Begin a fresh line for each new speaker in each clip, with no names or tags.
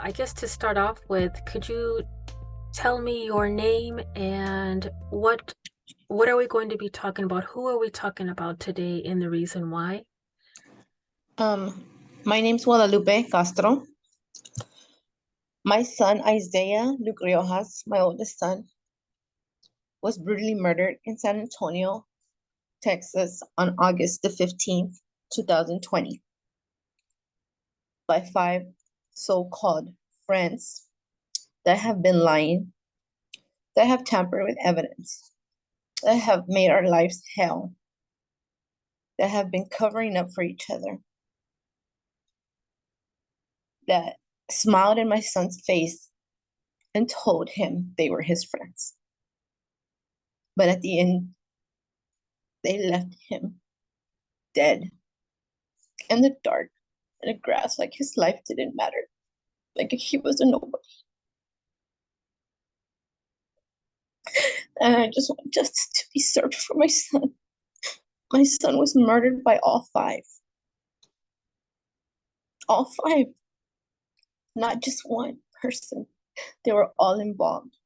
I guess to start off with, could you tell me your name and what are we going to be talking about? Who are we talking about today and the reason why?
My name's Guadalupe Castro. My son, Izaiah Luke Riojas, my oldest son, was brutally murdered in San Antonio, Texas on August the 15th, 2020 by 5 so-called friends that have been lying, that have tampered with evidence, that have made our lives hell, that have been covering up for each other, that smiled in my son's face and told him they were his friends. But at the end, they left him dead in the dark, in the grass, like his life didn't matter, like he was a nobody. And I just want justice to be served for my son. My son was murdered by all five. All five. Not just one person. They were all involved.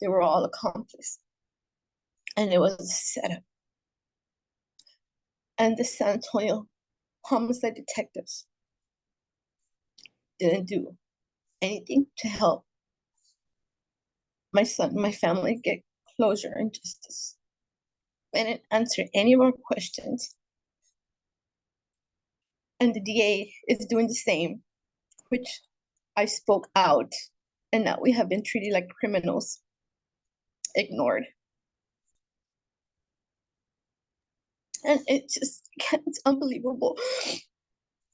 They were all accomplices. And it was a setup. And the San Antonio homicide detectives didn't do anything to help my son and my family get closure and justice. They didn't answer any of our questions. And the DA is doing the same, which I spoke out, and now we have been treated like criminals, ignored. And it's unbelievable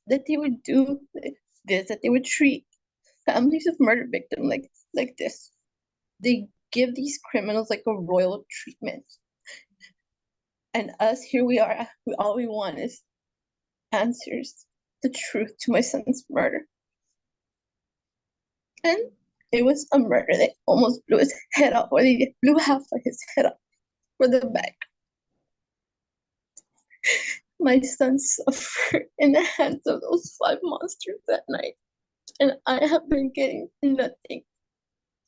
that they would do this, that they would treat families of murder victims like this. They give these criminals like a royal treatment. And us, here we are, all we want is answers, the truth to my son's murder. And it was a murder that almost blew his head off, or they blew half of his head off for the back. My son suffered in the hands of those five monsters that night. And I have been getting nothing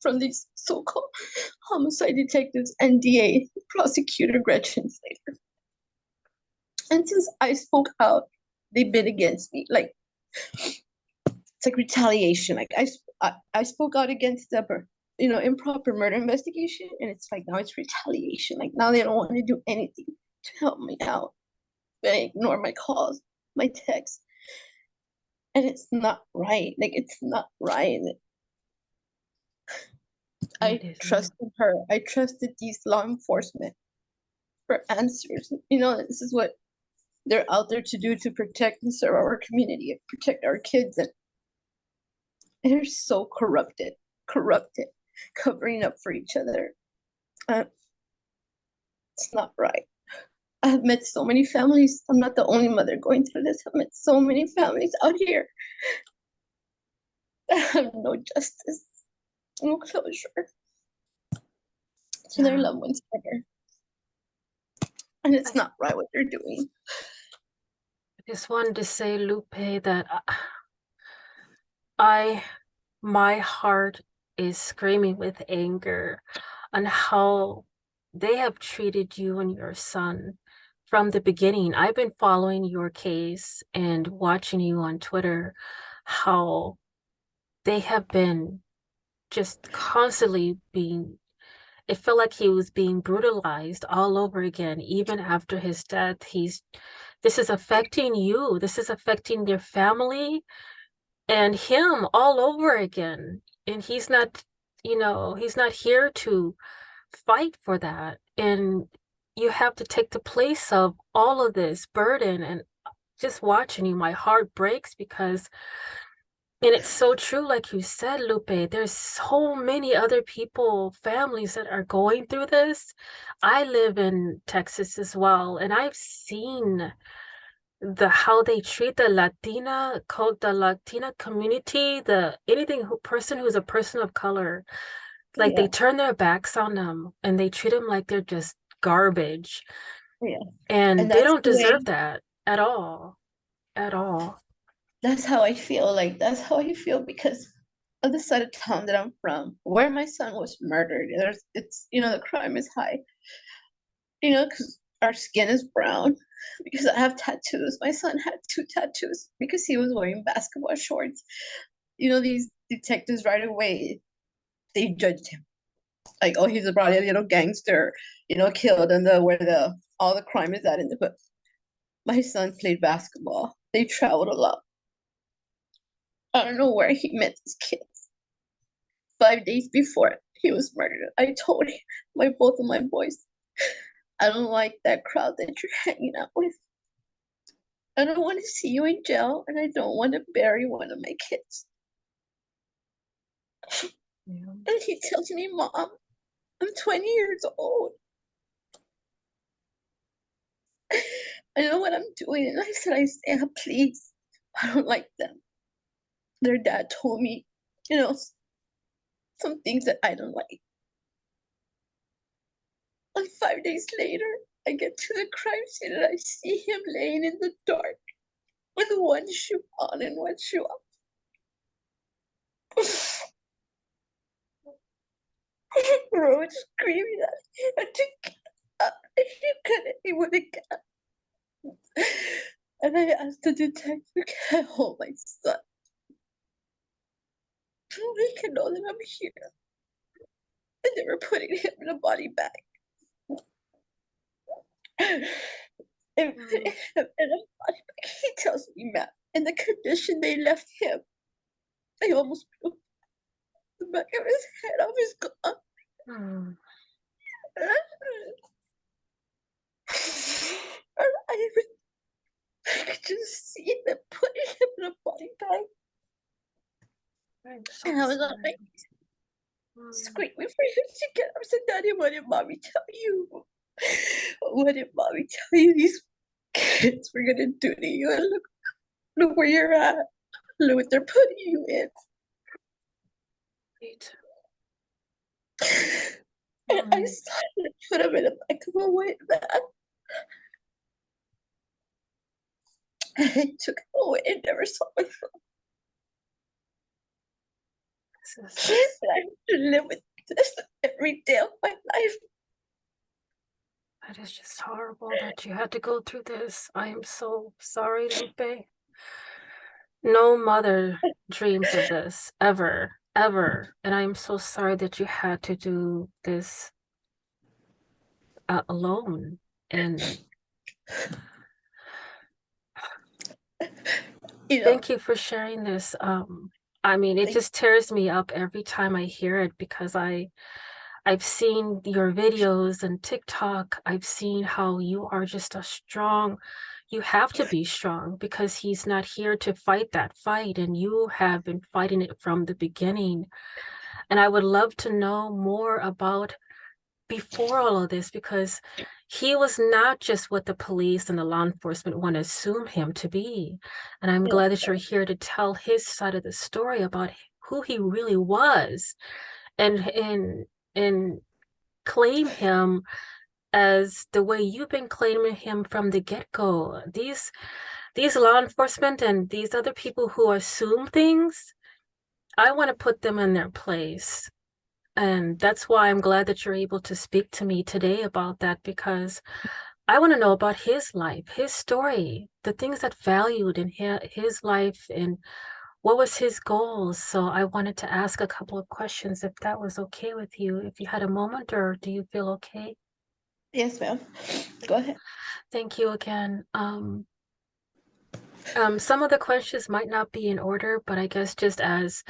from these so-called homicide detectives and DA prosecutor Gretchen Flader. And since I spoke out, they've been against me. Like, it's like retaliation. Like I spoke out against the improper murder investigation, and it's like now it's retaliation. Like now they don't want to do anything to help me out. They ignore my calls, my texts. And it's not right. Like, it's not right. I trusted her. I trusted these law enforcement for answers. This is what they're out there to do, to protect and serve our community, and protect our kids. And they're so corrupted, covering up for each other. It's not right. I've met so many families. I'm not the only mother going through this. I've met so many families out here that have no justice, no closure to their loved ones murder. And it's not right what they're doing.
I just wanted to say, Lupe, that my heart is screaming with anger on how they have treated you and your son from the beginning. I've been following your case and watching you on Twitter, how they have been just constantly it felt like he was being brutalized all over again, even after his death. This is affecting you. This is affecting their family and him all over again. And he's not here to fight for that. And you have to take the place of all of this burden. And just watching you, my heart breaks because, and it's so true, like you said, Lupe, there's so many other people, families that are going through this. I live in Texas as well, and I've seen how they treat the Latina community, person who's a person of color. Like, they turn their backs on them and they treat them like they're just garbage. And they don't deserve that at all.
That's how I feel. Like, that's how I feel, because of the side of town that I'm from, where my son was murdered. It's the crime is high. Because our skin is brown. Because I have tattoos. My son had 2 tattoos because he was wearing basketball shorts. These detectives right away, they judged him like, oh, he's probably a little gangster, killed, and where all the crime is at in the book. My son played basketball. They traveled a lot. I don't know where he met these kids. 5 days before he was murdered, I told him, both of my boys, I don't like that crowd that you're hanging out with. I don't want to see you in jail, and I don't want to bury one of my kids.
Yeah.
And he tells me, Mom, I'm 20 years old. I know what I'm doing. And I said, Isaiah, please, I don't like them. Their dad told me, some things that I don't like. And 5 days later, I get to the crime scene and I see him laying in the dark with one shoe on and one shoe off. Bro was screaming at me. I to get up. He wouldn't get up. And I asked the detective, can I hold my son? He can know that I'm here. And they were putting him in a body bag. And put him in a body bag. He tells me, Matt, in the condition they left him, they almost blew the back of his head off his gun.
Mm.
I could just see them putting him in a body bag.
I'm so
And I was on my
sorry.
screaming for him to get up. I said, Daddy, what did mommy tell you? What did mommy tell you these kids were gonna do to you? And look where you're at. Look what they're putting you in.
Right.
And I saw him put him in the back of a white van. And I took him away and never saw my son. And I have to live with this every day of my life.
That is just horrible that you had to go through this. I am so sorry, Lupe. No mother dreams of this, ever, ever. And I am so sorry that you had to do this alone. And thank you for sharing this. I mean, it just tears me up every time I hear it because I've seen your videos and TikTok. I've seen how you are just you have to be strong because he's not here to fight that fight, and you have been fighting it from the beginning. And I would love to know more about before all of this, because he was not just what the police and the law enforcement want to assume him to be. And I'm glad that you're here to tell his side of the story about who he really was, and claim him as the way you've been claiming him from the get-go. These law enforcement and these other people who assume things, I want to put them in their place. And that's why I'm glad that you're able to speak to me today about that, because I want to know about his life, his story, the things that valued in his life, and what was his goals. So I wanted to ask a couple of questions, if that was okay with you, if you had a moment, or do you feel okay?
Yes, ma'am. Go ahead.
Thank you again. Some of the questions might not be in order, but I guess just as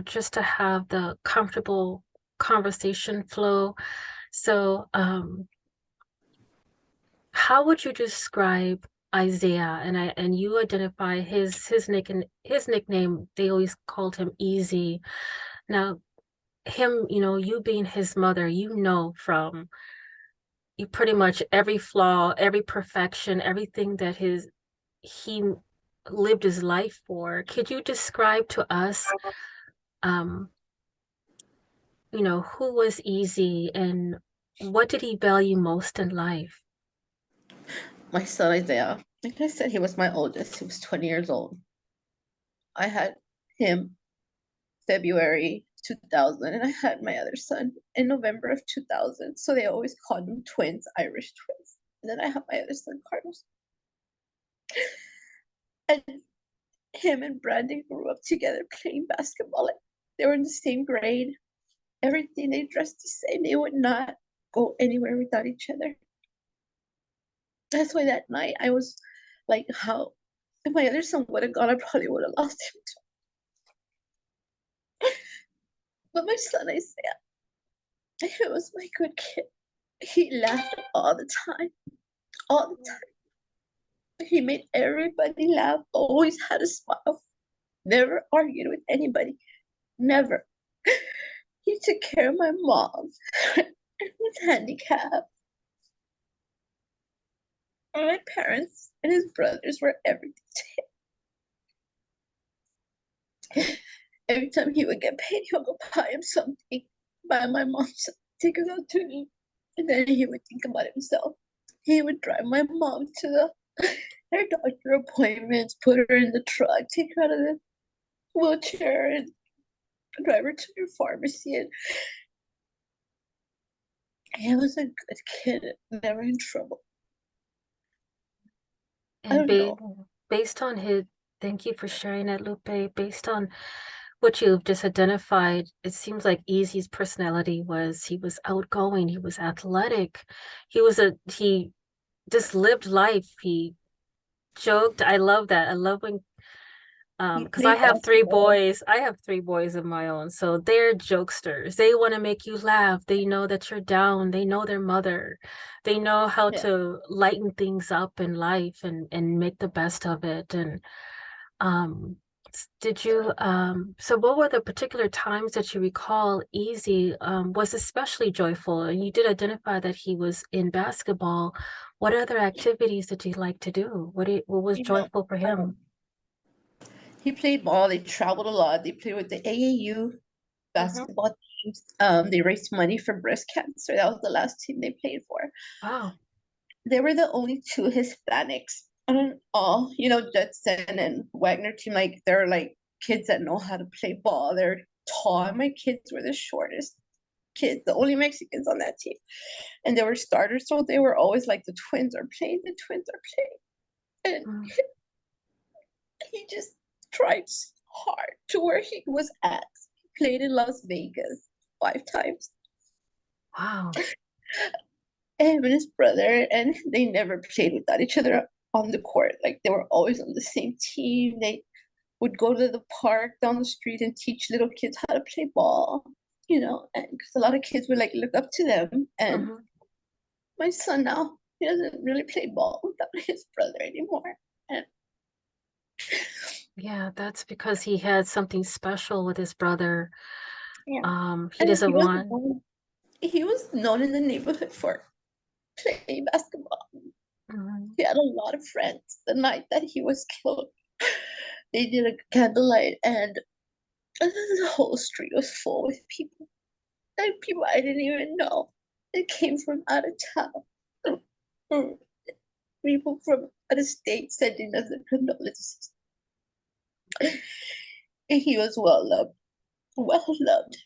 just to have the comfortable conversation flow. So, how would you describe Isaiah? And you identify his nickname. They always called him Easy. Now, him, you being his mother, from you pretty much every flaw, every perfection, everything that he lived his life for. Could you describe to us, um, who was Easy and what did he value most in life?
My son Isaiah, like I said, he was my oldest. He was 20 years old. I had him February 2000, and I had my other son in November of 2000. So they always called them twins, Irish twins. And then I have my other son, Carlos. And him and Brandon grew up together playing basketball. Like, they were in the same grade. Everything, they dressed the same. They would not go anywhere without each other. That's why that night I was like, how if my other son would have gone, I probably would have lost him too. But my son, Isaiah, he was my good kid. He laughed all the time. All the time. He made everybody laugh, always had a smile, never argued with anybody. Never. He took care of my mom who was handicapped. My parents and his brothers were everything to him. Every time he would get paid, he would go buy him something, buy my mom something, take us out to eat. And then he would think about himself. He would drive my mom to her doctor appointments, put her in the truck, take her out of the wheelchair, and drive her to her pharmacy. And he was a good kid, never in trouble. I
And
don't know.
based on his, thank you for sharing that, Lupe. Based on what you've just identified, it seems like Easy's personality was he was outgoing, he was athletic, he just lived life. He joked. I love that. I love when
He
because I
played
have three
basketball.
boys. I have three boys of my own, so they're jokesters. They want to make you laugh. They know that you're down. They know their mother. They know how
Yeah.
to lighten things up in life and make the best of it. And um, did you so what were the particular times that you recall Easy was especially joyful? And you did identify that he was in basketball. What other activities did he like to do? What was
You know,
joyful for him?
he played ball. They traveled a lot. They played with the AAU
Hmm.
basketball teams. They raised money for breast cancer. That was the last team they played for.
Wow.
They were the only two Hispanics on all, Judson and Wagner team. Like, they're like kids that know how to play ball. They're tall. My kids were the shortest kids, the only Mexicans on that team. And they were starters, so they were always like, the twins are playing, the twins are playing. And
Mm.
he just tried hard to where he was at. He played in Las Vegas 5 times.
Wow.
Him and his brother, and they never played without each other on the court. Like, they were always on the same team. They would go to the park down the street and teach little kids how to play ball, and because a lot of kids would like look up to them. And
Hmm.
my son now, he doesn't really play ball without his brother anymore. And
Yeah, that's because he had something special with his brother.
yeah,
He
and
doesn't want.
he was known in the neighborhood for playing basketball.
Mhm.
He had a lot of friends. The night that he was killed, they did a candlelight, and the whole street was full with people. Like, people I didn't even know. They came from out of town. People from out of state sending us their condolences. And he was well loved. Well loved.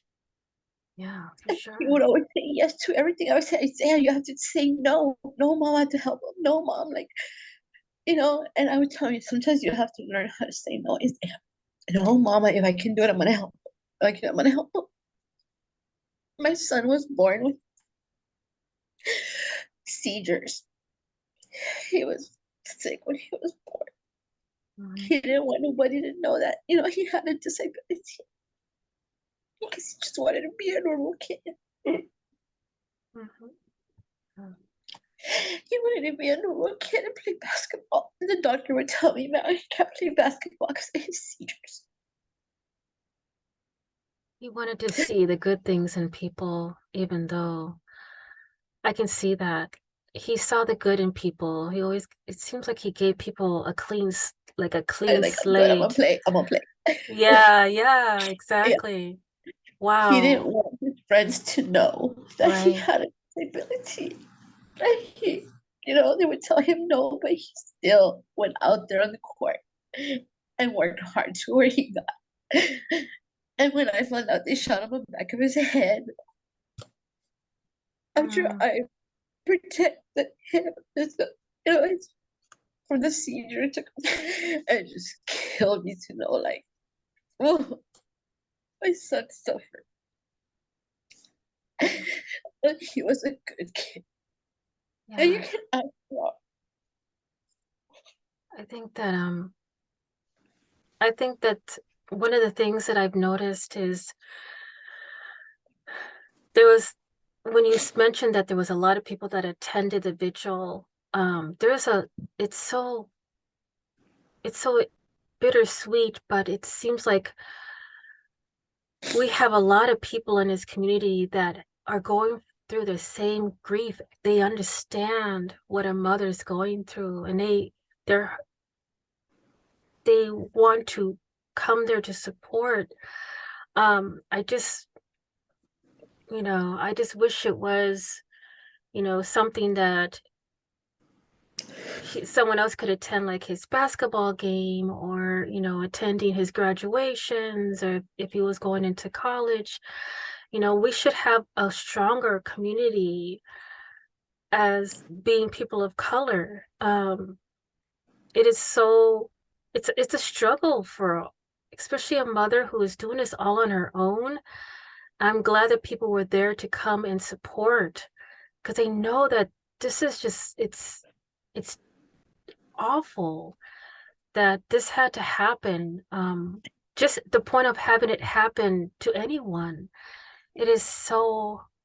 Yeah, for
And he would
sure.
always say yes to everything. I would say, Isaiah, you have to say no. No, mom, I have to help him. No, mom. Like, and I would tell you, sometimes you have to learn how to say no. Isaiah, no, mama, if I can do it, I'm going to help him. If I can, I'm going to help him. My son was born with seizures. He was sick when he was born.
Mhm.
He didn't want nobody to know that, he had a disability because he just wanted to be a normal kid.
Mhm. Mm.
He wanted to be a normal kid and play basketball. And the doctor would tell me, "Now he can't play basketball because of his seizures."
He wanted to see the good things in people, even though I can see that. He saw the good in people. It seems like he gave people like a
I was
clean
like, I'm good. I'm gonna
slate.
play. I'm gonna play.
Yeah, yeah,
Yeah.
exactly.
He didn't
Wow.
want his friends to know that he
Right.
had a disability. And they would tell him no, but he still went out there on the court and worked hard to where he got. And when I found out they shot him in the back of his head, after
Mm,
I protected him, it's for the seizure to come, it just killed me to know, like, oh, my son suffered. But he was a good kid. And you
yeah,
can ask wrong.
I think that I think that one of the things that I've noticed is there was when you mentioned that there was a lot of people that attended the vigil, there's a it's so it's so bittersweet, but it seems like we have a lot of people in this community that are going through the same grief. They understand what a mother's going through, and they're they want to come there to support. I just, I just wish it was, something that someone else could attend, like his basketball game, or attending his graduations, or if he was going into college. We should have a stronger community as being people of color. It is so it's a struggle for especially a mother who is doing this all on her own. I'm glad that people were there to come and support, because they know that this is just it's awful that this had to happen. Just the point of having it happen to anyone. It is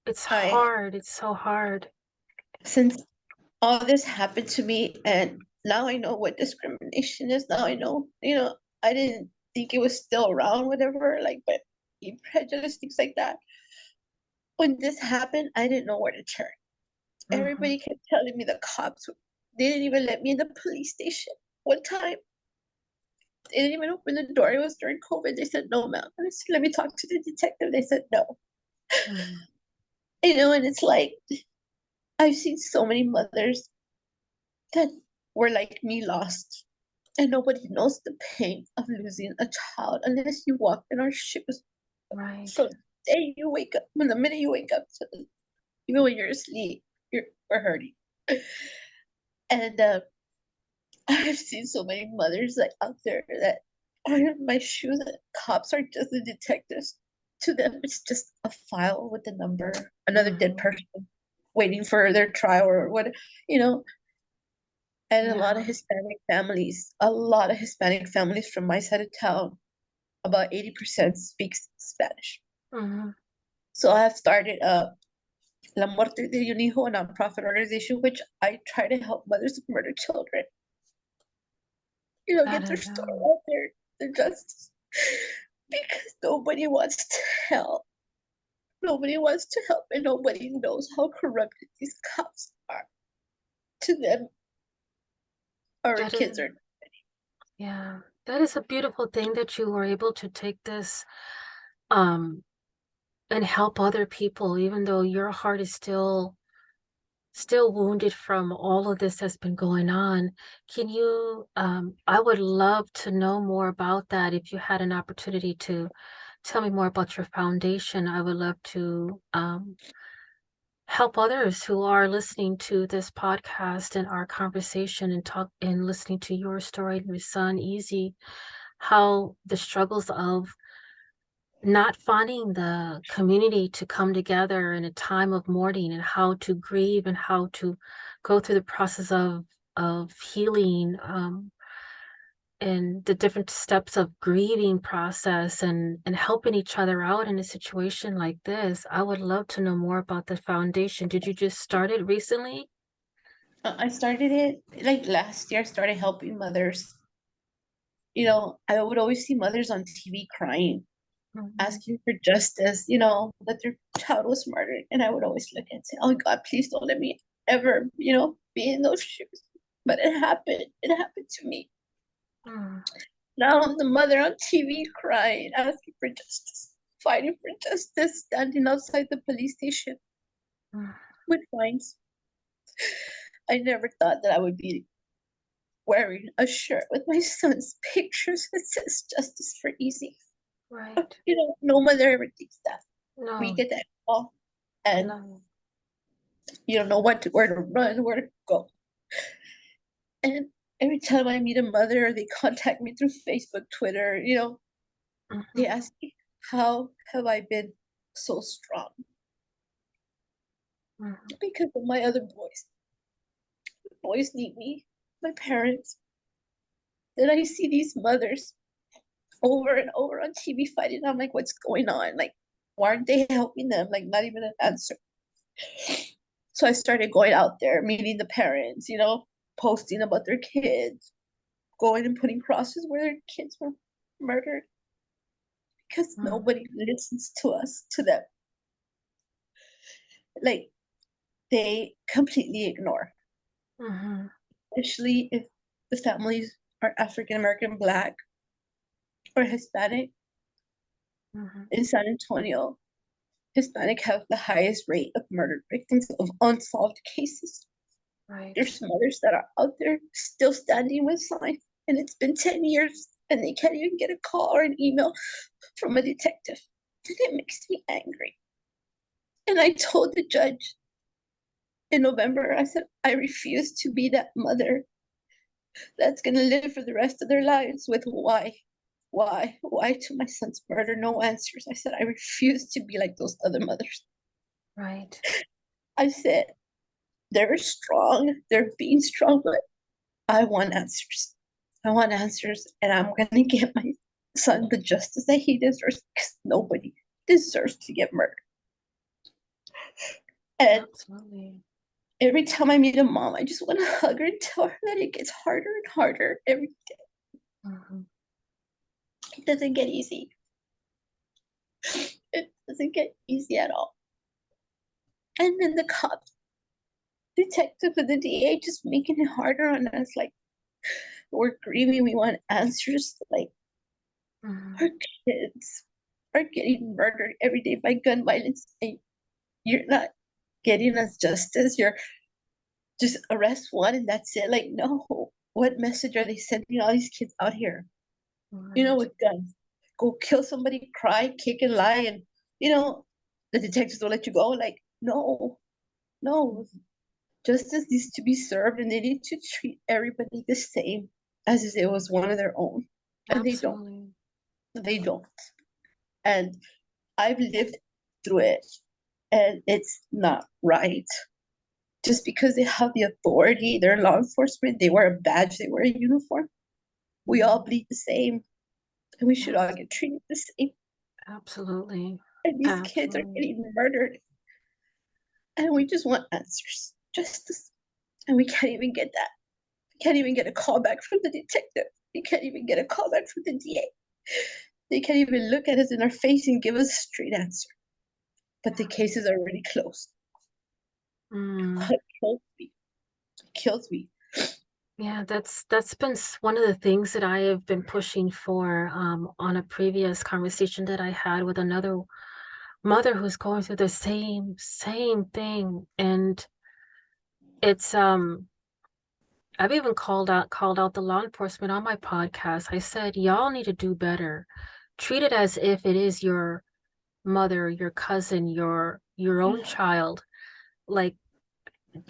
it's
I,
hard. It's so hard.
since all this happened to me, and now I know what discrimination is. Now I know, I didn't think it was still around, whatever, like, but prejudice, things like that. When this happened, I didn't know where to turn.
Mhm.
Everybody kept telling me the cops, they didn't even let me in the police station. One time, they didn't even open the door. It was during COVID. They said, no, ma'am. I said, let me talk to the detective. They said, no.
Mhm.
And it's like, I've seen so many mothers that were like me, lost. And nobody knows the pain of losing a child unless you walk in our shoes.
Right.
From the day you wake up, from the minute you wake up to even when you're asleep, we're hurting. And I've seen so many mothers like out there that are in my shoes. That cops are just the detectives. To them, it's just a file with a number, another dead
Mhm.
person waiting for their trial or what, you know. And
Yeah.
A lot of Hispanic families from my side of town, about 80% speaks Spanish.
Mhm.
So I have started La Muerte de un Hijo, a nonprofit organization, which I try to help mothers of murdered children,
That
get their
is
story out there, their justice. Because nobody wants to help. Nobody wants to help, and nobody knows how corrupted these cops are. To them, our
that
kids
is
are.
yeah. That is a beautiful thing that you were able to take this um and help other people, even though your heart is still wounded from all of this that's been going on. Can you, I would love to know more about that. If you had an opportunity to tell me more about your foundation, I would love to help others who are listening to this podcast and our conversation and talk and listening to your story and your son, Easy, how the struggles of not finding the community to come together in a time of mourning, and how to grieve, and how to go through the process of healing, and the different steps of grieving process, and helping each other out in a situation like this. I would love to know more about the foundation. Did you just start it recently?
I started it like last year. I started helping mothers. I would always see mothers on TV crying,
Mhm.
asking for justice, that their child was murdered. And I would always look and say, oh God, please don't let me ever, be in those shoes. But it happened. It happened to me.
Mm,
Now I'm the mother on TV crying, asking for justice, fighting for justice, standing outside the police station
mm.
with fines. I never thought that I would be wearing a shirt with my son's pictures that says justice for Easy.
Right.
No mother ever thinks that. We
No,
get that call, and
no.
you don't know where to run, where to go. And every time I meet a mother, they contact me through Facebook, Twitter, they
Mhm,
ask me, how have I been so strong?
mhm,
Because of my other boys. Boys need me, my parents. Then I see these mothers over and over on TV fighting. I'm like, what's going on? Like, why aren't they helping them? Like, not even an answer. So I started going out there, meeting the parents, posting about their kids, going and putting crosses where their kids were murdered because
mhm,
nobody listens to us, to them. Like, they completely ignore,
mhm,
especially if the families are African American, Black, or Hispanic.
mhm.
In San Antonio, Hispanic have the highest rate of murder victims of unsolved cases.
Right.
There's mothers that are out there still standing with signs, and it's been 10 years, and they can't even get a call or an email from a detective. And it makes me angry. And I told the judge in November, I said, I refuse to be that mother that's going to live for the rest of their lives with why to my son's murder, no answers. I said, I refuse to be like those other mothers.
Right.
I said, they're strong, they're being strong, but I want answers. I want answers, and I'm going to give my son the justice that he deserves because nobody deserves to get murdered. And
Absolutely.
every time I meet a mom, I just want to hug her and tell her that it gets harder and harder every day.
Mhm,
It doesn't get easy. It doesn't get easy at all. And then the cops, detective, and the DA just making it harder on us. Like, we're grieving, we want answers. Like,
mhm.
our kids are getting murdered every day by gun violence. And you're not getting us justice. You're just arrest one and that's it. Like, no. What message are they sending all these kids out here?
Right.
With guns. Go kill somebody, cry, kick, and lie, and the detectives will let you go. Like, no, no. Justice needs to be served, and they need to treat everybody the same as if it was one of their own. And they don't.
Absolutely.
They don't. And I've lived through it, and it's not right. Just because they have the authority, they're law enforcement, they wear a badge, they wear a uniform. We all
Mhm.
bleed the same, and we should all
Abs-
get treated the same.
Absolutely.
And these kids are
Absolutely.
getting murdered, and we just want answers, justice, and we can't even get that. We can't even get a call back from the detective. We can't even get a call back from the DA. They can't even look at us in our face and give us a straight answer. But the case is already closed.
Mm.
It kills me. It kills me.
Yeah, that's been one of the things that I have been pushing for on a previous conversation that I had with another mother who's going through the same thing. And it's I've even called out the law enforcement on my podcast. I said, y'all need to do better. Treat it as if it is your mother, your cousin, your own child. Like,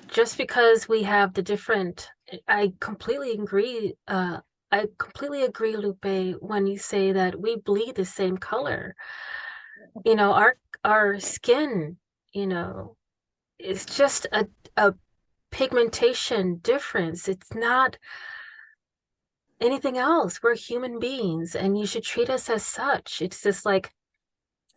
just because we have the different, I completely agree. I completely agree, Lupe, when you say that we bleed the same color. You know, our skin, you know, is just a pigmentation difference. It's not anything else. We're human beings, and you should treat us as such. It's just like,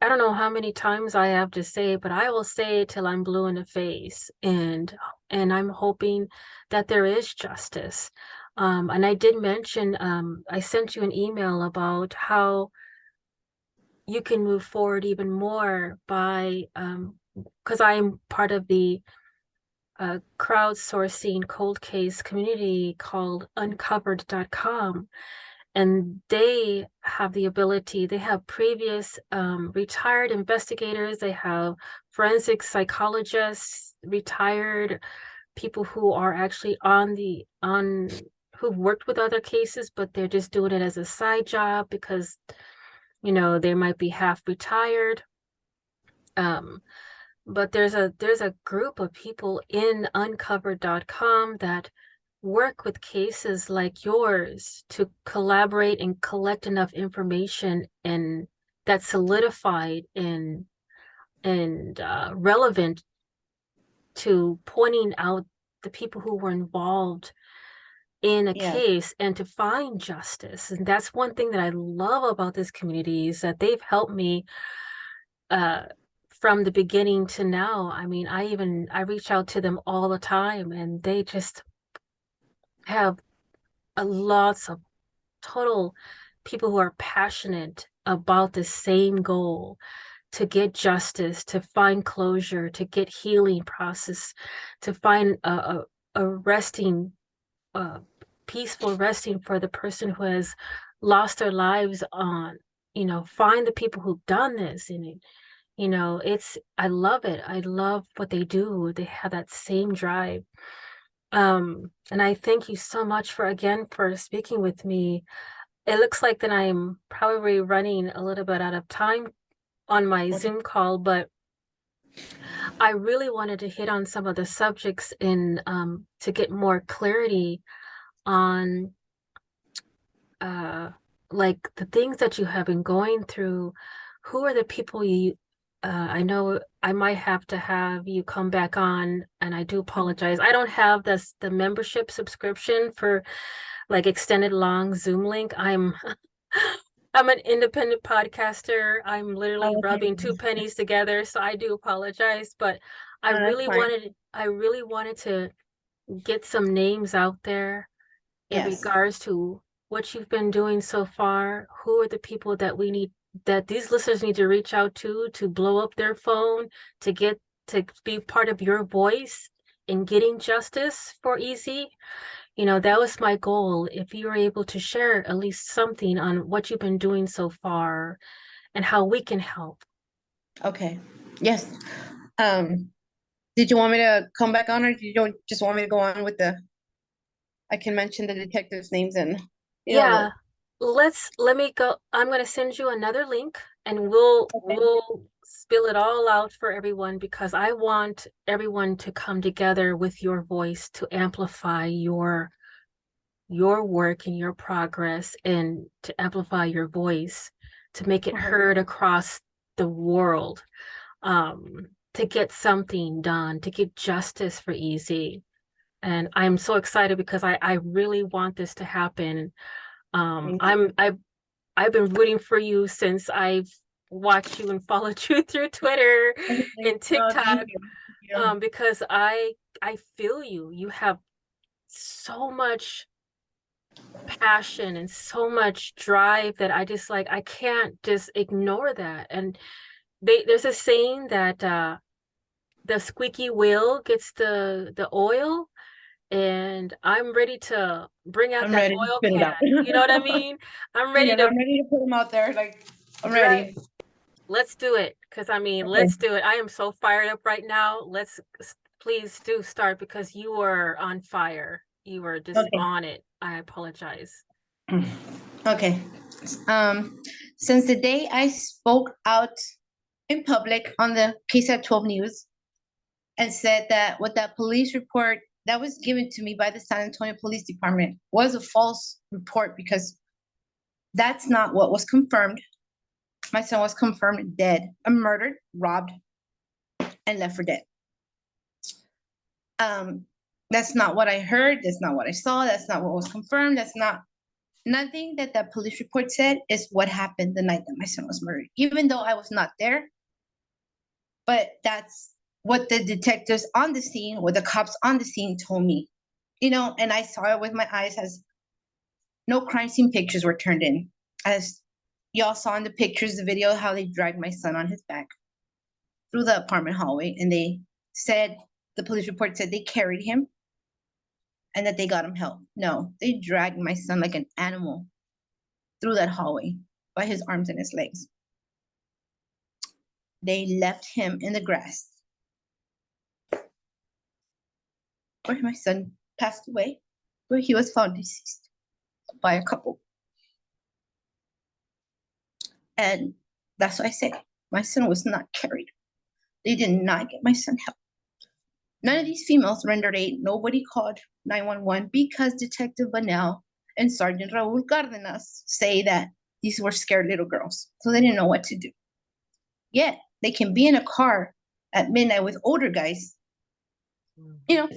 I don't know how many times I have to say it, but I will say it till I'm blue in the face. And I'm hoping that there is justice. And I did mention, I sent you an email about how you can move forward even more by, because I'm part of the crowdsourcing cold case community called uncovered.com, and they have the ability, they have previous retired investigators, they have forensic psychologists, retired people who are actually who've worked with other cases, but they're just doing it as a side job because You know, they might be half retired. But there's a group of people in uncovered.com that work with cases like yours to collaborate and collect enough information and that's solidified and relevant to pointing out the people who were involved in a
Yeah.
case and to find justice. And that's one thing that I love about this community is that they've helped me uh from the beginning to now. I mean, I reach out to them all the time and they just have lots of total people who are passionate about the same goal to get justice, to find closure, to get healing process, to find a resting, peaceful resting for the person who has lost their lives on, find the people who've done this. And, I love it. I love what they do. They have that same drive. And I thank you so much for speaking with me. It looks like that I'm probably running a little bit out of time on my
Okay.
Zoom call, but I really wanted to hit on some of the subjects in to get more clarity on uh like the things that you have been going through. Who are the people I know I might have to have you come back on, and I do apologize. I don't have the membership subscription for like extended long Zoom link. I'm an independent podcaster. I'm literally
Okay.
rubbing two pennies together, so I do apologize, but
That's fine.
I really wanted to get some names out there in
Yes.
regards to what you've been doing so far. Who are the people that these listeners need to reach out to blow up their phone, to be part of your voice in getting justice for Easy? That was my goal. If you were able to share at least something on what you've been doing so far and how we can help.
Okay. Yes. Um, did you want me to come back on, or do you just want me to go on with I can mention the detectives' names and, the.
Yeah, let me go. I'm going to send you another link and
Okay.
we'll spill it all out for everyone because I want everyone to come together with your voice to amplify your work and your progress and to amplify your voice to make it
Okay.
heard across the world, to get something done, to get justice for Easy. And I'm so excited because I really want this to happen.
Thank you.
I've been rooting for you since I've watched you and followed you through Twitter and
No, thank
TikTok,
you. Thank you.
because I feel you. You have so much passion and so much drive that I can't just ignore that. And there's a saying that the squeaky wheel gets the oil, and I'm ready to bring out
I'm
that
ready to
oil
spit it
can.
out.
You know what I mean? I'm ready
Yeah,
to
I'm ready to put them out there. Like, I'm
right.
ready.
Let's do it. Because I mean,
Okay.
let's do it. I am so fired up right now. Please do start because you were on fire. You were just
Okay.
on it. I apologize.
Okay. Um, since the day I spoke out in public on the KSAT 12 News and said that what that police report that was given to me by the San Antonio Police Department was a false report because that's not what was confirmed. My son was confirmed dead, murdered, robbed, and left for dead. Um, that's not what I heard. That's not what I saw. That's not what was confirmed. That's not nothing that that police report said is what happened the night that my son was murdered, even though I was not there. But that's what the detectives on the scene, what the cops on the scene told me, and I saw it with my eyes as no crime scene pictures were turned in. As y'all saw in the pictures, the video, how they dragged my son on his back through the apartment hallway. And they said, the police report said they carried him and that they got him help. No, they dragged my son like an animal through that hallway by his arms and his legs. They left him in the grass where my son passed away, where he was found deceased by a couple. And that's why I said my son was not carried. They did not get my son help. None of these females rendered aid. Nobody called 911 because Detective Bunnell and Sergeant Raul Cardenas say that these were scared little girls, so they didn't know what to do. Yet they can be in a car at midnight with older guys, you know,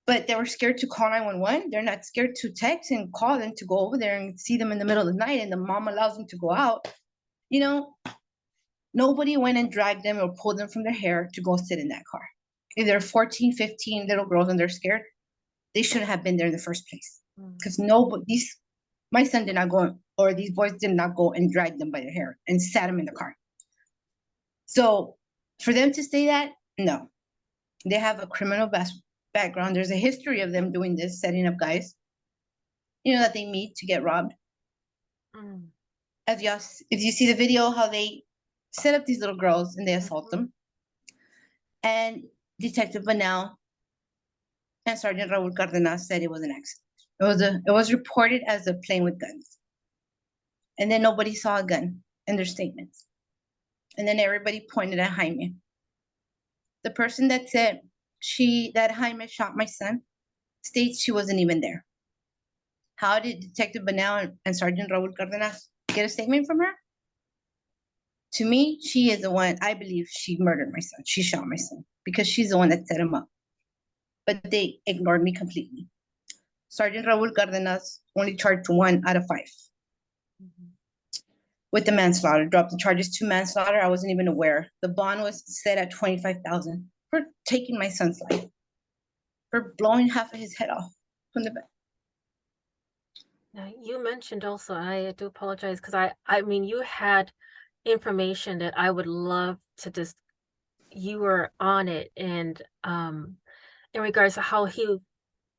but they were scared to call 911. They're not scared to text and call them to go over there and see them in the middle of the night, and the mom allows them to go out. You know, nobody went and dragged them or pulled them from their hair to go sit in that car. If they're 14, 15 little girls and they're scared, they shouldn't have been there in the first place. Because my son did not go, or these boys did not go and drag them by their hair and sat them in the car. So for them to say that, no. They have a criminal background. There's a history of them doing this, setting up guys, you know, that they meet to get robbed. If you see the video, how they set up these little girls and they assault them. And Detective Bunnell and Sergeant Raul Cardenas said it was an accident. It was reported as a plane with guns. And then nobody saw a gun in their statements. And then everybody pointed at Jaime. The person that said that Jaime shot my son states she wasn't even there. How did Detective Bunnell and Sergeant Raul Cardenas get a statement from her? To me, she is the one, I believe she murdered my son. She shot my son because she's the one that set him up. But they ignored me completely. Sergeant Raul Cardenas only charged 1 out of 5 with the manslaughter, dropped the charges to manslaughter. I wasn't even aware. The bond was set at $25,000 for taking my son's life, for blowing half of his head off from the back.
Now, you mentioned also, I do apologize, because I mean, you had information that I would love to just, you were on it, and in regards to how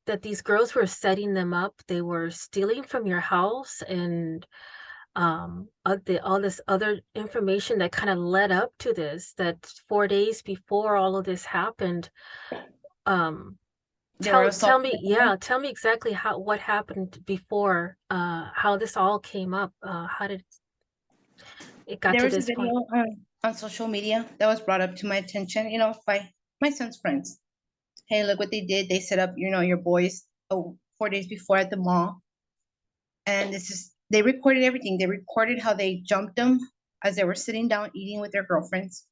that these girls were setting them up, they were stealing from your house, and all this other information that kind of led up to this, that 4 days before all of this happened. Tell me exactly what happened before, how this all came up, how did it got to this point?
There was a video on social media that was brought up to my attention, you know, by my son's friends. Hey, look what they did. They set up, you know, your boys 4 days before at the mall. And they recorded everything. They recorded how they jumped them as they were sitting down eating with their girlfriends.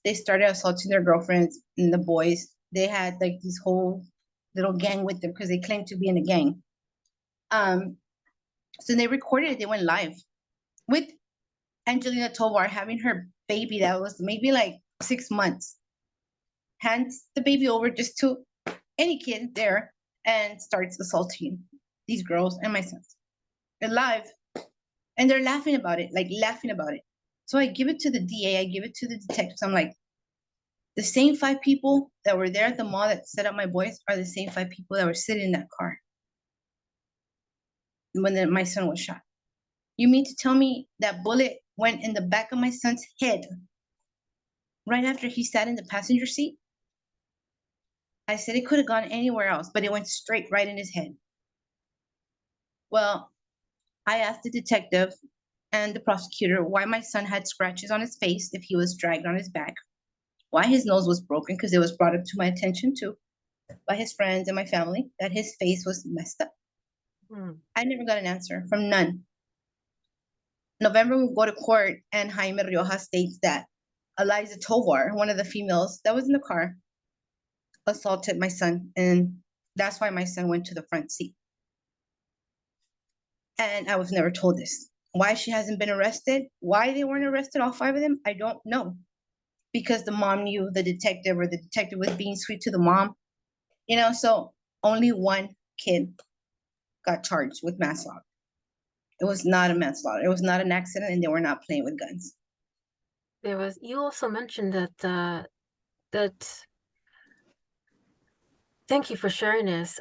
They started assaulting their girlfriends and the boys. They had like this whole little gang with them because they claimed to be in a gang. So they recorded it. They went live with Angelina Tovar having her baby that was maybe like 6 months. Hands the baby over just to any kid there and starts assaulting these girls and my sons. They're live and they're laughing about it, like laughing about it. So I give it to the DA, I give it to the detectives. I'm like, the same 5 people that were there at the mall that set up my boys are the same 5 people that were sitting in that car when my son was shot. You mean to tell me that bullet went in the back of my son's head right after he sat in the passenger seat? I said it could have gone anywhere else, but it went straight right in his head. Well, I asked the detective and the prosecutor why my son had scratches on his face if he was dragged on his back, why his nose was broken, because it was brought up to my attention too by his friends and my family that his face was messed up. I never got an answer from none. November, we go to court and Jaime Riojas states that Eliza Tovar, one of the females that was in the car, assaulted my son, and that's why my son went to the front seat. And I was never told this. Why she hasn't been arrested, why they weren't arrested, all 5 of them, I don't know. Because the mom knew the detective, or the detective was being sweet to the mom. You know, so only 1 kid got charged with manslaughter. It was not a manslaughter. It was not an accident, and they were not playing with guns.
You also mentioned that thank you for sharing this.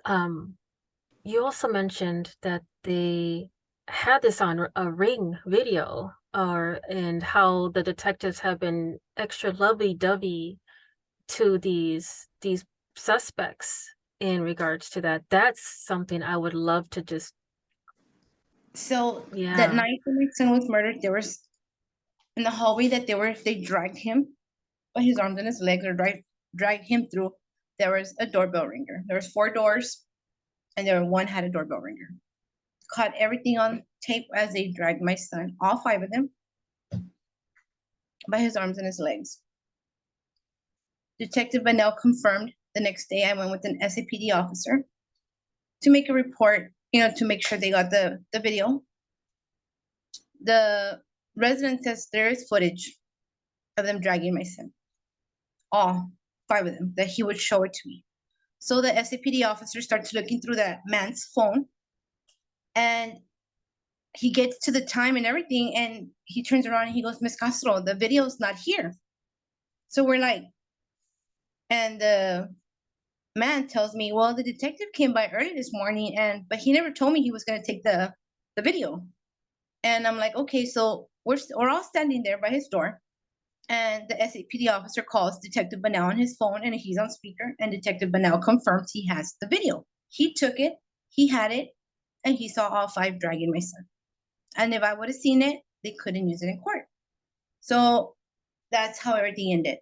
You also mentioned that they had this on a Ring video, and how the detectives have been extra lovey-dovey to these suspects in regards to that. That's something I would love to just
So that
Yeah.
night when my son was murdered, there was in the hallway that they dragged him by his arms and his legs, or dragged him through. There was a doorbell ringer. There was 4 doors, and one had a doorbell ringer. Caught everything on tape as they dragged my son, all 5 of them, by his arms and his legs. Detective Bunnell confirmed the next day. I went with an SAPD officer to make a report, to make sure they got the video. The resident says there is footage of them dragging my son, all 5 of them, that he would show it to me. So the SAPD officer starts looking through that man's phone, and he gets to the time and everything, and he turns around and he goes, "Miss Castro, the video's not here." So we're like, and the man tells me, "Well, the detective came by early this morning, but he never told me he was going to take the video." And I'm like, okay, so we're all standing there by his door, and the SAPD officer calls Detective Bunnell on his phone, and he's on speaker, and Detective Bunnell confirms he has the video. He took it, he had it, and he saw all 5 dragging my son. And if I would have seen it, they couldn't use it in court. So that's how everything ended.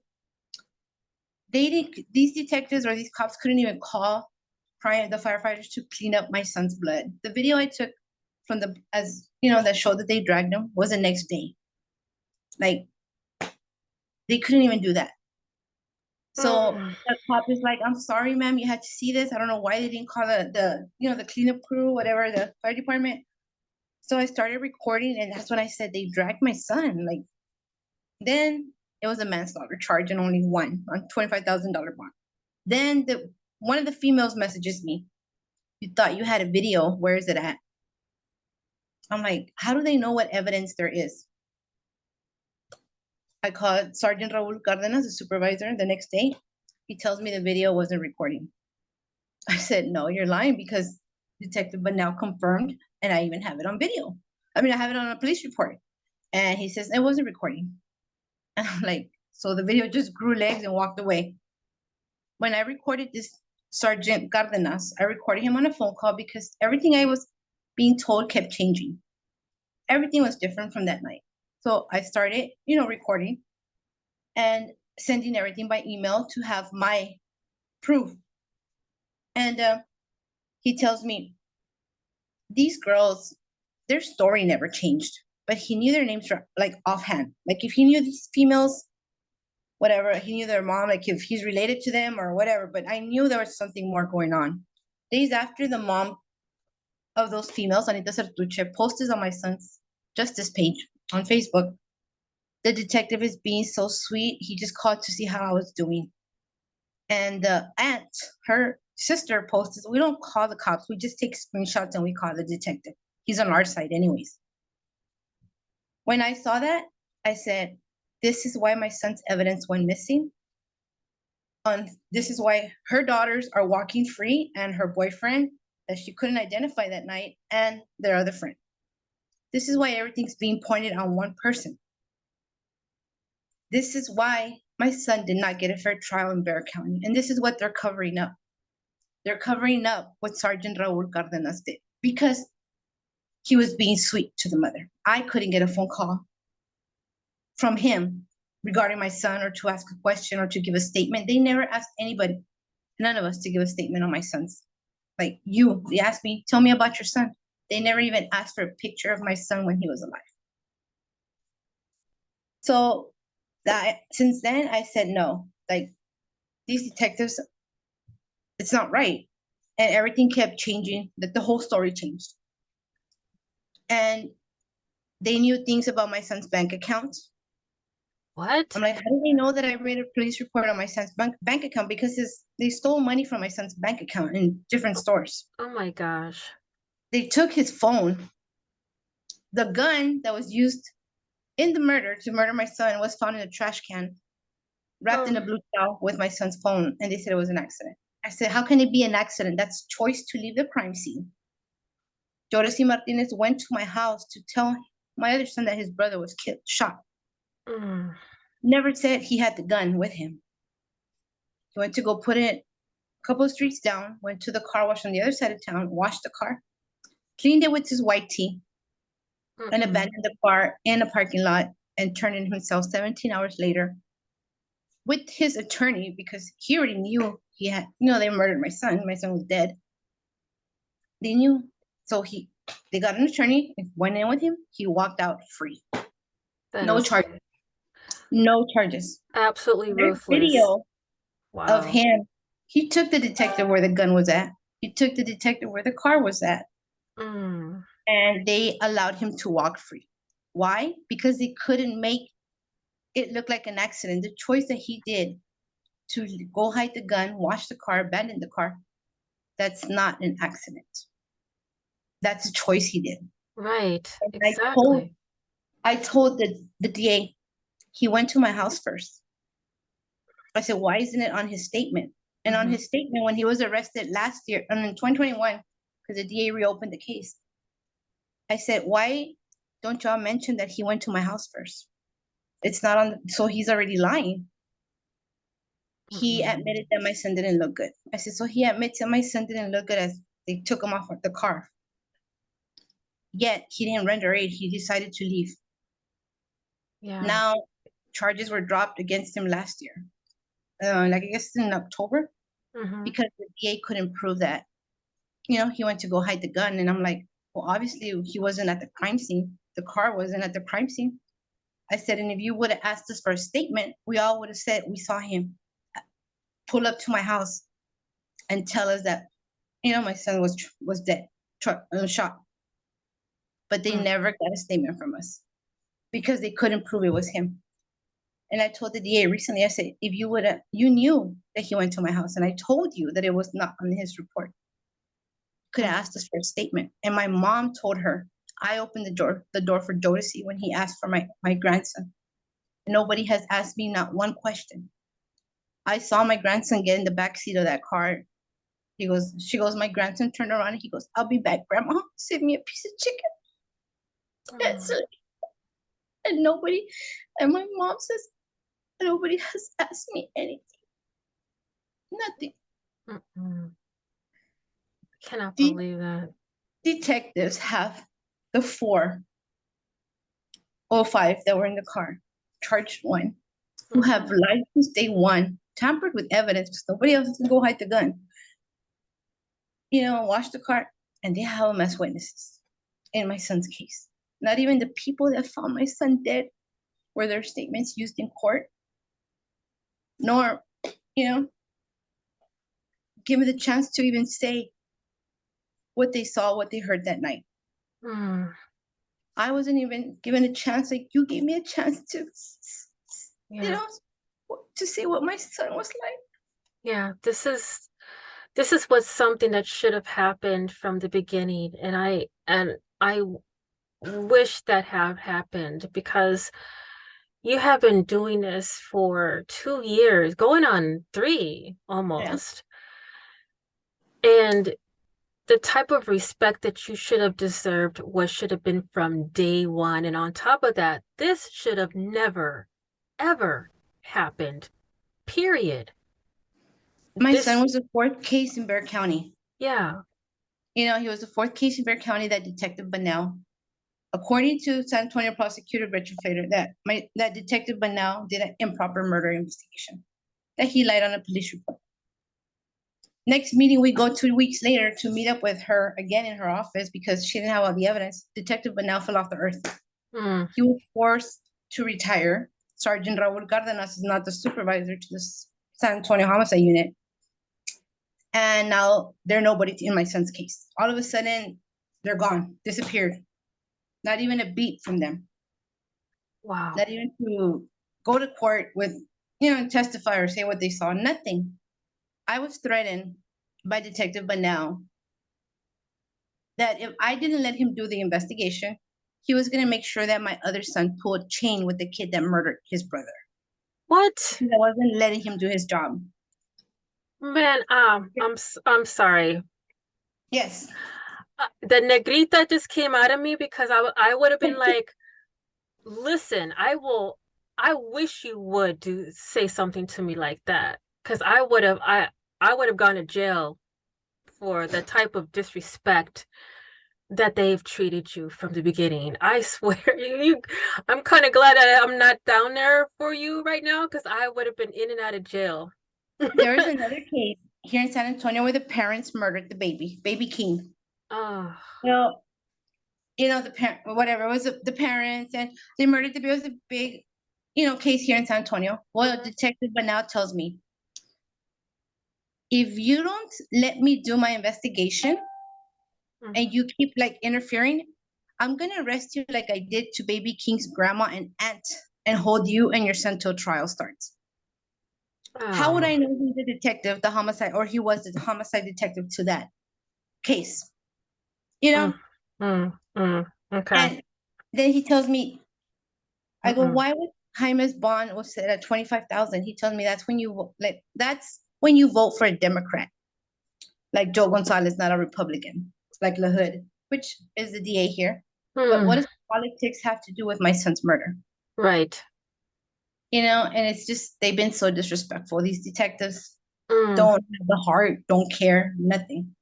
These detectives or these cops couldn't even call the firefighters to clean up my son's blood. The video I took from that showed that they dragged him was the next day. Like, they couldn't even do that. So the cop is like, "I'm sorry, ma'am, you had to see this. I don't know why they didn't call the cleanup crew, whatever, the fire department." So I started recording, and that's when I said they dragged my son. Like, then it was a manslaughter charge and only one on $25,000 bond. Then one of the females messages me, "You thought you had a video. Where is it at?" I'm like, how do they know what evidence there is? I called Sergeant Raul Cardenas, the supervisor, the next day. He tells me the video wasn't recording. I said, "No, you're lying, because Detective Bunnell confirmed, and I even have it on video. I have it on a police report." And he says, "It wasn't recording." And I'm like, so the video just grew legs and walked away. When I recorded this Sergeant Cardenas, I recorded him on a phone call because everything I was being told kept changing. Everything was different from that night. So I started, recording and sending everything by email to have my proof. And he tells me, these girls, their story never changed, but he knew their names like offhand. Like, if he knew these females, whatever, he knew their mom, like if he's related to them or whatever, but I knew there was something more going on. Days after the mom of those females, Anita Sertuche, posted on my son's justice page on Facebook, "The detective is being so sweet. He just called to see how I was doing." And the aunt, her sister, posted, "We don't call the cops. We just take screenshots and we call the detective. He's on our side anyways." When I saw that, I said, this is why my son's evidence went missing. This is why her daughters are walking free, and her boyfriend that she couldn't identify that night, and their other friend. This is why everything's being pointed on one person. This is why my son did not get a fair trial in Bexar County. And this is what they're covering up. They're covering up what Sergeant Raul Cardenas did, because he was being sweet to the mother. I couldn't get a phone call from him regarding my son, or to ask a question, or to give a statement. They never asked anybody, none of us, to give a statement on my son's. Like, they asked me, "Tell me about your son." They never even asked for a picture of my son when he was alive. So since then, I said, no, like, these detectives, it's not right. And everything kept changing, that the whole story changed. And they knew things about my son's bank account.
What?
I'm like, how do they know that I made a police report on my son's bank account? Because they stole money from my son's bank account in different stores.
Oh my gosh.
They took his phone. The gun that was used in the murder to murder my son was found in a trash can, wrapped in a blue towel with my son's phone, and they said it was an accident. I said, how can it be an accident? That's choice to leave the crime scene. Joresy Martinez went to my house to tell my other son that his brother was shot. Never said he had the gun with him. He went to go put it a couple of streets down, went to the car wash on the other side of town, washed the car, cleaned it with his white tee, and
Mm-mm.
abandoned the car in a parking lot and turned in himself 17 hours later with his attorney because he already knew he had, they murdered my son. My son was dead. They knew. So they got an attorney, went in with him. He walked out free.
That
No
is
charges. No charges.
absolutely
There's
ruthless.
video of
Wow.
him. He took the detective where the gun was at. He took the detective where the car was at.
Mm.
And they allowed him to walk free. Why? Because they couldn't make it look like an accident. The choice that he did to go hide the gun, wash the car, abandon the car, that's not an accident. That's a choice he did.
Right.
And
Exactly.
I told the DA, he went to my house first. I said, why isn't it on his statement? And on
Mhm.
his statement, when he was arrested last year, and in 2021, because the DA reopened the case, I said, why don't y'all mention that he went to my house first? It's not on, so he's already lying. He
Mm-mm.
admitted that my son didn't look good. I said, so he admits that my son didn't look good as they took him off of the car. Yet he didn't render aid. He decided to leave.
Yeah.
Now charges were dropped against him last year. Like I guess in October,
Mhm.
because the DA couldn't prove that, he went to go hide the gun. And I'm like, well, obviously he wasn't at the crime scene. The car wasn't at the crime scene. I said, and if you would have asked us for a statement, we all would have said we saw him pull up to my house and tell us that, my son was dead, shot. But they
Mm.
never got a statement from us because they couldn't prove it was him. And I told the DA recently, I said, if you knew that he went to my house and I told you that it was not on his report, could have asked us for a statement. And my mom told her, I opened the door for Joe to see when he asked for my grandson. Nobody has asked me not one question. I saw my grandson get in the back seat of that car. She goes, my grandson turned around and he goes, I'll be back, Grandma. Save me a piece of chicken. That's
Mm.
it. And my mom says, nobody has asked me anything. Nothing.
Mm-mm. Cannot
The
believe that.
detectives have the 405 that were in the car, charged one, who have
Mhm.
lied since day one, tampered with evidence because nobody else can go hide the gun, wash the car, and they have them as witnesses in my son's case. Not even the people that found my son dead were their statements used in court, nor, give me the chance to even say what they saw, what they heard that night.
Mm.
I wasn't even given a chance, like you gave me a chance to,
Yeah.
to see what my son was like.
Yeah. This is what's something that should have happened from the beginning, and I wish that had happened because you have been doing this for 2 years, going on 3
Yeah.
almost. And the type of respect that you should have deserved should have been from day one. And on top of that, this should have never, ever happened. Period.
My son
This,
was the fourth case in Bexar County.
yeah.
He was the fourth case in Bexar County that Detective Bunnell, according to San Antonio prosecutor Richard Flader, that Detective Bunnell did an improper murder investigation, that he lied on a police report. Next meeting, we go 2 weeks later to meet up with her again in her office because she didn't have all the evidence. Detective Bunnell fell off the earth.
Mm.
He was forced to retire. Sergeant Raul Cardenas is not the supervisor to the San Antonio homicide unit. And now they're nobody in my son's case. All of a sudden, they're gone, disappeared. Not even a beat from them.
Wow.
Not even to go to court with, testify or say what they saw. Nothing. I was threatened by Detective Bunnell that if I didn't let him do the investigation, he was going to make sure that my other son pulled chain with the kid that murdered his brother.
What?
Because I wasn't letting him do his job.
Man, I'm sorry.
Yes.
The negrita just came out of me because I would have been like, listen, I wish you would say something to me like that, because I would have gone to jail for the type of disrespect that they've treated you from the beginning. I swear, I'm kind of glad that I'm not down there for you right now, because I would have been in and out of jail.
There was another case here in San Antonio where the parents murdered the baby King.
Oh,
Well, the parent, whatever, it was the parents, and they murdered the baby. It was a big, case here in San Antonio. Well, Detective Bunnell tells me, if you don't let me do my investigation and you keep like interfering, I'm gonna arrest you like I did to baby King's grandma and aunt and hold you and your son till trial starts. How would I know he's the detective, the homicide, or he was the homicide detective to that case?
Okay.
And then he tells me, I go, why was Jaime's bond was set at 25,000? He tells me that's when you vote for a Democrat, like Joe Gonzalez, not a Republican, like La Hood, which is the DA here. But what does politics have to do with my son's murder?
Right.
And it's just, they've been so disrespectful. These detectives don't have the heart, don't care, nothing.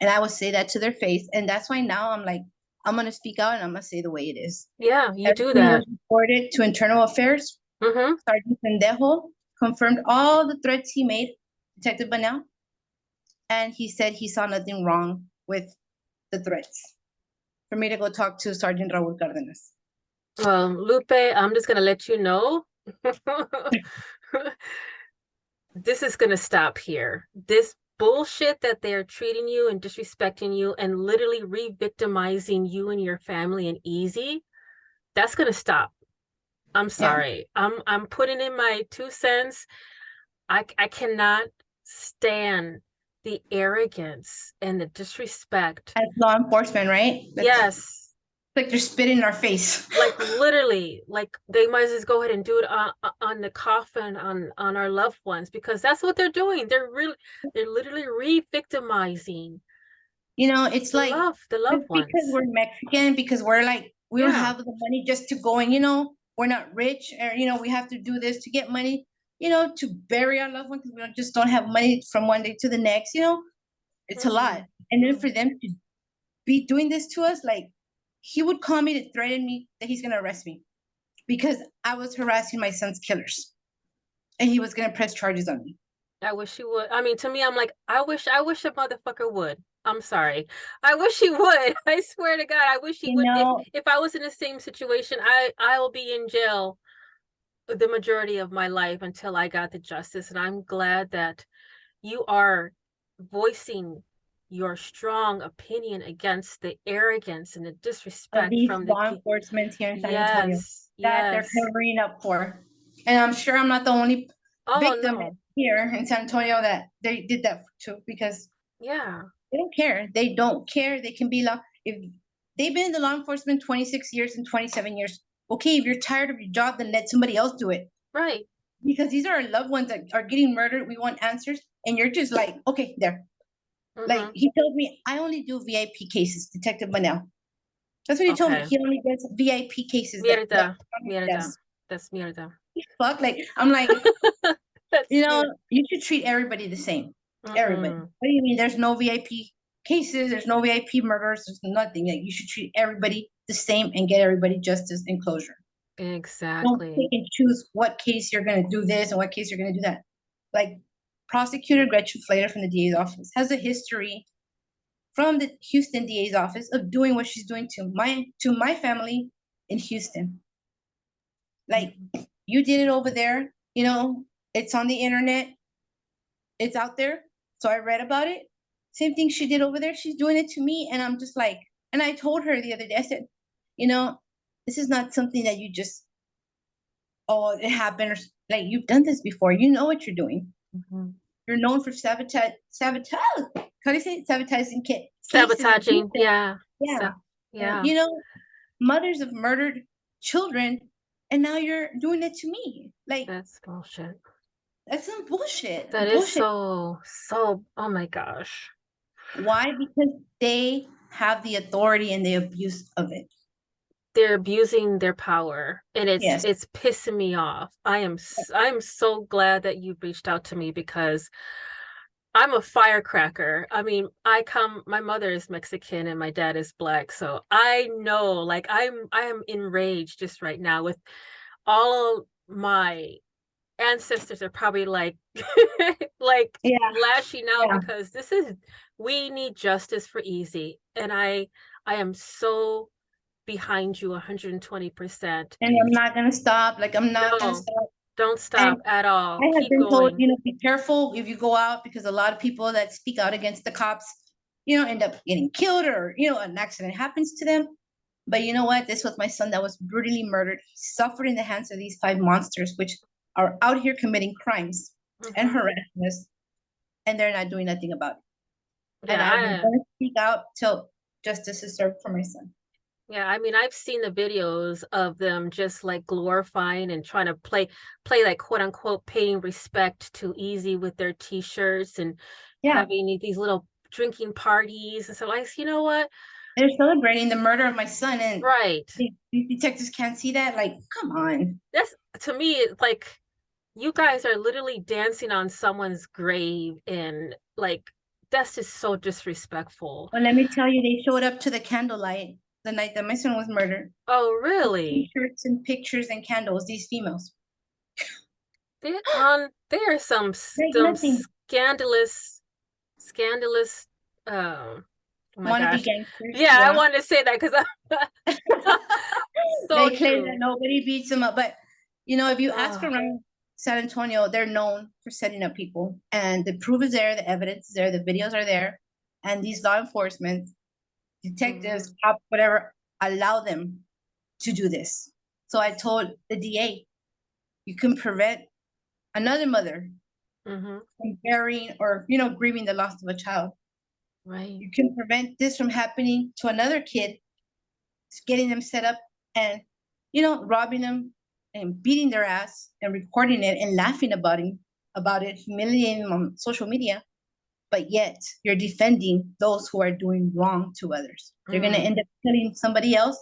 And I would say that to their face. And that's why now I'm like, I'm going to speak out and I'm going to say the way it is.
Yeah, you do
Everything
that.
was reported to Internal Affairs. Sergeant Pendejo confirmed all the threats he made, Detective Bunnell. And he said he saw nothing wrong with the threats. For me to go talk to Sergeant Raul Cardenas.
Well, Lupe, I'm just going to let you know. This is going to stop here. This bullshit that they're treating you and disrespecting you and literally re-victimizing you and your family and easy, that's going to stop. I'm sorry. Yeah. I'm putting in my 2 cents. I cannot stand the arrogance and the disrespect.
As law enforcement, right?
Yes.
Like they're spitting in our face.
Like literally, like they might as well go ahead and do it on the coffin on our loved ones, because that's what they're doing. They're literally re-victimizing.
It's like
the loved ones.
Because we're Mexican, because we're like, we don't have the money just to go and, we're not rich, or, we have to do this to get money, to bury our loved ones, because we just don't have money from one day to the next, it's a lot. And then for them to be doing this to us, like, he would call me to threaten me that he's going to arrest me because I was harassing my son's killers and he was going to press charges on me.
I wish he would. I mean, to me, I'm like, I wish a motherfucker would. I'm sorry. I wish he would. I swear to God, I wish he would. If I was in the same situation, I will be in jail the majority of my life until I got the justice. And I'm glad that you are voicing your strong opinion against the arrogance and the disrespect
from the law enforcement here in San Antonio that they're covering up for. And I'm sure I'm not the only victim here in San Antonio that they did that to, because they don't care. They don't care. They can be if they've been in the law enforcement 26 years and 27 years. Okay, if you're tired of your job, then let somebody else do it.
Right.
Because these are our loved ones that are getting murdered. We want answers. And you're just like, okay, there. Like, he told me, I only do VIP cases, Detective Bunnell. That's what he told me. He only does VIP cases.
Mierda. That's mierda.
Fuck, like, I'm like, you should treat everybody the same. Everybody. What do you mean? There's no VIP cases. There's no VIP murders. There's nothing. Like, you should treat everybody the same and get everybody justice and closure.
Exactly.
Don't pick and choose what case you're going to do this and what case you're going to do that. Like, Prosecutor Gretchen Flader from the DA's office has a history from the Houston DA's office of doing what she's doing to my family in Houston. Like, you did it over there, it's on the internet, it's out there. So I read about it. Same thing she did over there. She's doing it to me. And I'm just like, and I told her the other day, I said, this is not something that you just, it happened, or like, you've done this before. You know what you're doing. You're known for sabotage. How do you say it? Sabotaging
sabotaging. Yeah.
Mothers of murdered children, and now you're doing it to me. Like,
that's bullshit.
That's some bullshit.
That is so. Oh my gosh.
Why? Because they have the authority and the abuse of it.
They're abusing their power, and it's pissing me off. I'm so glad that you reached out to me, because I'm a firecracker. I mean, my mother is Mexican and my dad is black, so I know, like, I am enraged just right now with all my ancestors are probably like like
Yeah,
lashing out
yeah.
because we need justice for Easy, and I am so behind you 120%.
And I'm not gonna stop. Like I'm not gonna
No,
stop.
don't
And
stop at all.
I have
Keep
been told,
going.
be careful if you go out because a lot of people that speak out against the cops, end up getting killed or, an accident happens to them. But you know what? This was my son that was brutally murdered. He suffered in the hands of these 5 monsters, which are out here committing crimes and
Mhm.
harassing us, and they're not doing nothing about it. And I'm
Yeah,
going to speak out till justice is served for my son.
yeah, I mean, I've seen the videos of them just like glorifying and trying to play like quote unquote paying respect to Easy with their t-shirts and
Yeah,
having these little drinking parties. And so you know what?
they're celebrating the murder of my son, and
Right.
these detectives can't see that. Like, come on.
That's to me, it's like you guys are literally dancing on someone's grave and like that's just so disrespectful.
Well, let me tell you, they showed up to the candlelight the night that my son was murdered.
Oh,
With
really?
T-shirts and pictures and candles, these females.
There are
Like
some
nothing.
scandalous oh my
Wannabe
gosh.
gangsters,
Yeah, I
yeah.
wanted to say that because so
They claim that
true.
nobody beats them up. But, if you ask
Oh,
around San Antonio, they're known for setting up people. And the proof is there, the evidence is there, the videos are there. And these law enforcement, detectives,
mhm,
cops, whatever, allow them to do this. So I told the DA, you can prevent another mother
mhm,
from burying or, grieving the loss of a child.
right.
You can prevent this from happening to another kid, getting them set up and, robbing them and beating their ass and recording it and laughing about it, humiliating them on social media. But yet you're defending those who are doing wrong to others. They're gonna
Mm,
end up killing somebody else,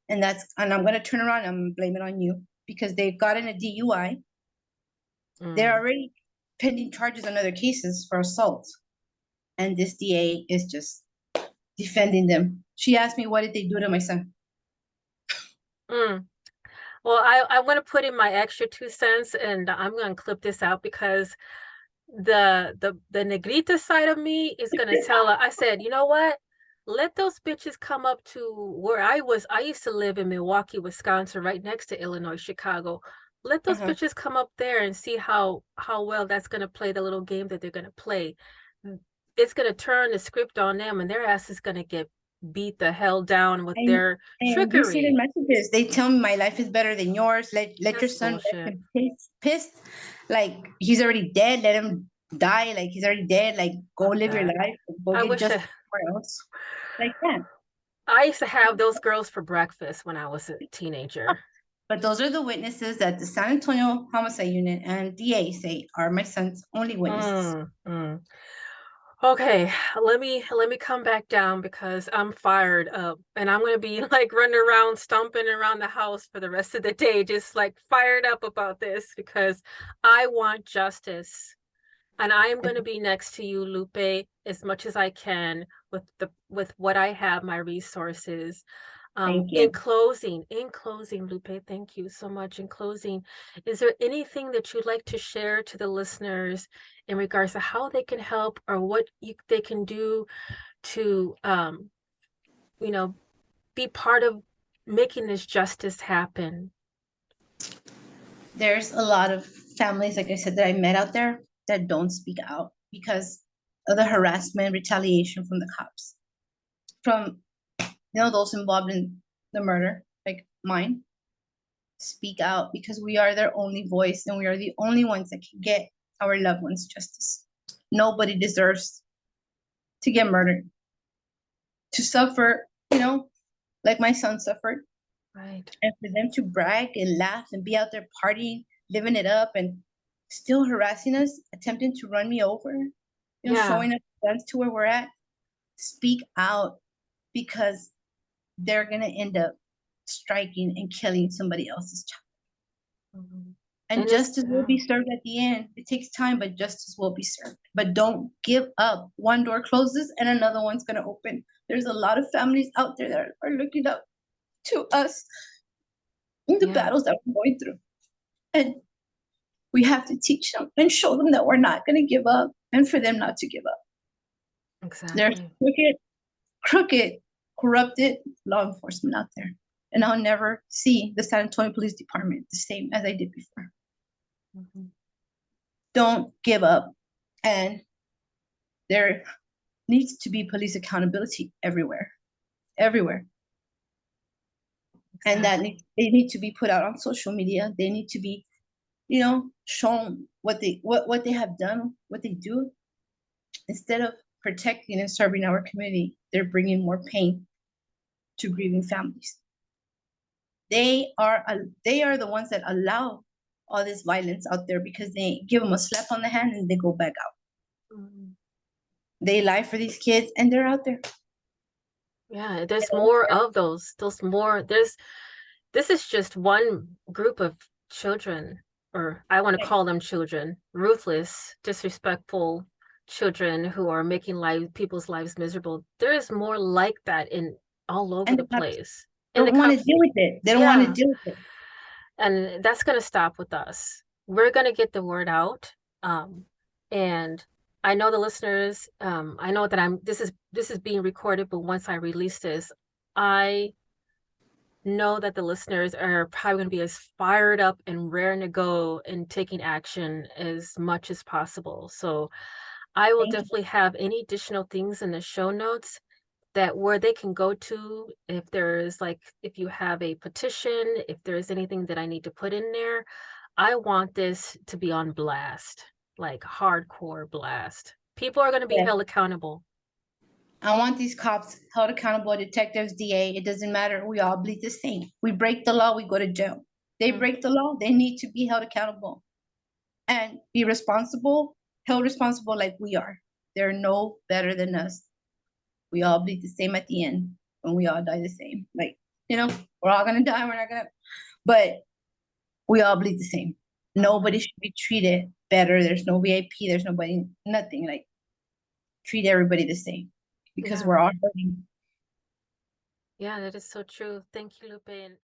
and I'm gonna turn around and blame it on you because they've gotten a DUI. They're
mm.
already pending charges on other cases for assault, and this DA is just defending them. She asked me, "What did they do to my son?"
Mm. Well, I want to put in my extra 2 cents, and I'm going to clip this out because the negrita side of me is going to tell her. I said, you know what? Let those bitches come up to where I was. I used to live in Milwaukee, Wisconsin, right next to Illinois, Chicago. Let those
Uh-huh.
bitches come up there and see how well that's going to play the little game that they're going to play. It's going to turn the script on them, and their ass is going to get beat the hell down with
And
their
and you see their
trickery.
messages. They tell me my life is better than yours. Let your
That's
son rest
bullshit.
in pissed. Like he's already dead. Let him die. Like he's already dead. Like go
Fuck
live your
that.
life. Go
I
get
wish
justice somewhere else. Like that.
I used to have those girls for breakfast when I was a teenager.
But those are the witnesses that the San Antonio Homicide Unit and DA say are my son's only witnesses.
Mm, mm. Okay, let me come back down because I'm fired up and I'm gonna be like running around, stomping around the house for the rest of the day, just like fired up about this because I want justice. And I am going to be next to you, Lupe, as much as I can with what I have, my resources.
Thank you.
In closing, Lupe, thank you so much. In closing, is there anything that you'd like to share to the listeners in regards to how they can help or what they can do to, you know, be part of making this justice happen?
There's a lot of families, like I said, that I met out there that don't speak out because of the harassment, retaliation from the cops, from those involved in the murder, like mine. Speak out because we are their only voice and we are the only ones that can get our loved ones justice. Nobody deserves to get murdered, to suffer, like my son suffered.
Right.
And for them to brag and laugh and be out there partying, living it up, and still harassing us, attempting to run me over,
Yeah.
showing us guns to where we're at, speak out because they're going to end up striking and killing somebody else's child.
Mhm.
And
And it's-
justice will be served at the end. It takes time, but justice will be served. But don't give up. One door closes and another one's going to open. There's a lot of families out there that are looking up to us in the
Yeah.
battles that we're going through. And we have to teach them and show them that we're not going to give up, and for them not to give up. There's
Exactly.
crooked, corrupted law enforcement out there. And I'll never see the San Antonio Police Department the same as I did before.
Mhm.
Don't give up. And there needs to be police accountability everywhere, everywhere. And that
Exactly.
they need to be put out on social media. They need to be, you know, shown what they have done, what they do. Instead of protecting and serving our community, they're bringing more pain to grieving families. They are the ones that allow all this violence out there because they give them a slap on the hand and they go back out.
Mhm.
They lie for these kids and they're out there.
Yeah, there's more of those more. This is just one group of children, or I want to
Right.
call them children, ruthless, disrespectful children who are making people's lives miserable. There is more like that in all over
And
the
the cops
place. And the
don't want to
cops,
deal with it. They don't want to
yeah,
deal with it.
and that's going to stop with us. We're going to get the word out. And I know the listeners, I know that this is being recorded, but once I release this, I know that the listeners are probably going to be as fired up and raring to go and taking action as much as possible. So I will
Thank you.
definitely have any additional things in the show notes that where they can go to if there's like, if you have a petition, if there's anything that I need to put in there. I want this to be on blast, like hardcore blast. People are going to be
Yeah.
held accountable.
I want these cops held accountable, detectives, DA. It doesn't matter. We all bleed the same. We break the law, we go to jail. They
Mhm.
break the law, they need to be held accountable and be responsible, held responsible like we are. They're no better than us. We all bleed the same at the end, and we all die the same. Like, you know, we're all gonna die. We're not gonna, but we all bleed the same. Nobody should be treated better. There's no VIP. There's nobody, nothing. Like, treat everybody the same because
Yeah.
we're all hurting.
Yeah, that is so true. Thank you, Lupe. And